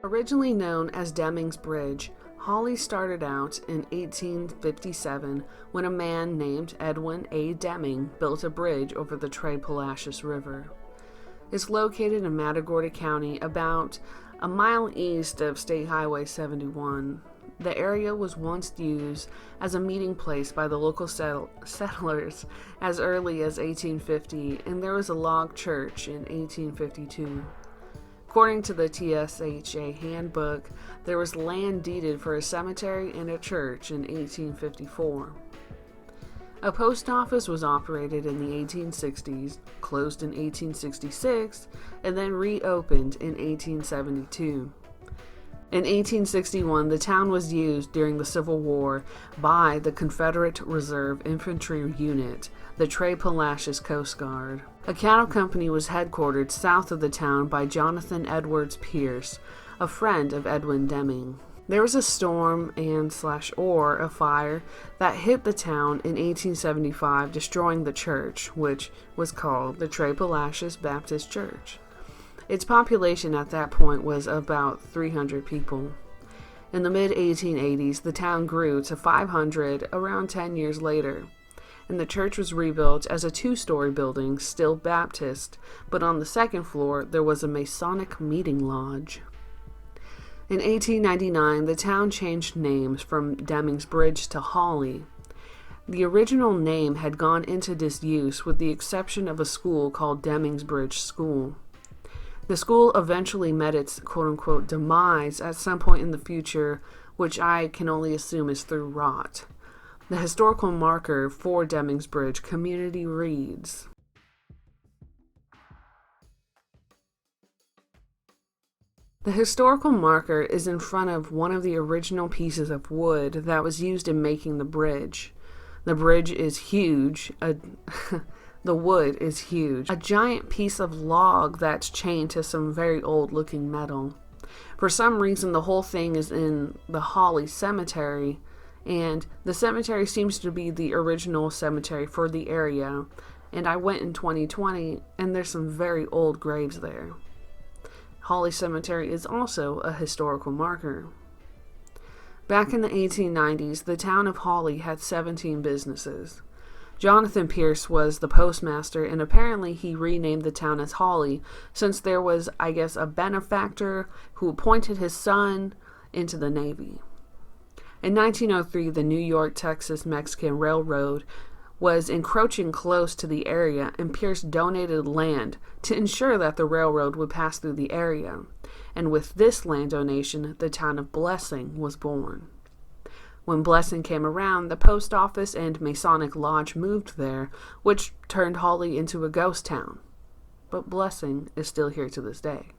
Originally known as Deming's Bridge, Hawley started out in 1857 when a man named Edwin Deming built a bridge over the Palacios River. It's located in Matagorda County, about a mile east of State Highway 71. The area was once used as a meeting place by the local settlers as early as 1850, and there was a log church in 1852. According to the TSHA handbook, there was land deeded for a cemetery and a church in 1854. A post office was operated in the 1860s, closed in 1866, and then reopened in 1872. In 1861, the town was used during the Civil War by the Confederate Reserve Infantry Unit, the Palacios Coast Guard. A cattle company was headquartered south of the town by Jonathan Edwards Pierce, a friend of Edwin Deming. There was a storm and/or a fire that hit the town in 1875, destroying the church, which was called the Palacios Baptist Church. Its population at that point was about 300 people. In the mid-1880s, the town grew to 500 around 10 years later, and the church was rebuilt as a two-story building, still Baptist, but on the second floor there was a Masonic meeting lodge. In 1899, the town changed names from Deming's Bridge to Hawley. The original name had gone into disuse with the exception of a school called Deming's Bridge School. The school eventually met its quote-unquote demise at some point in the future, which I can only assume is through rot. The historical marker for Deming's Bridge community reads, "The historical marker is in front of one of the original pieces of wood that was used in making the bridge. The bridge is huge. The wood is huge. A giant piece of log that's chained to some very old-looking metal. For some reason, the whole thing is in the Hawley Cemetery, and the cemetery seems to be the original cemetery for the area, and I went in 2020, and there's some very old graves there. Hawley Cemetery is also a historical marker." Back in the 1890s, the town of Hawley had 17 businesses. Jonathan Pierce was the postmaster, and apparently he renamed the town as Hawley since there was, I guess, a benefactor who appointed his son into the Navy. In 1903, the New York-Texas-Mexican Railroad was encroaching close to the area, and Pierce donated land to ensure that the railroad would pass through the area. And with this land donation, the town of Blessing was born. When Blessing came around, the post office and Masonic Lodge moved there, which turned Hawley into a ghost town. But Blessing is still here to this day.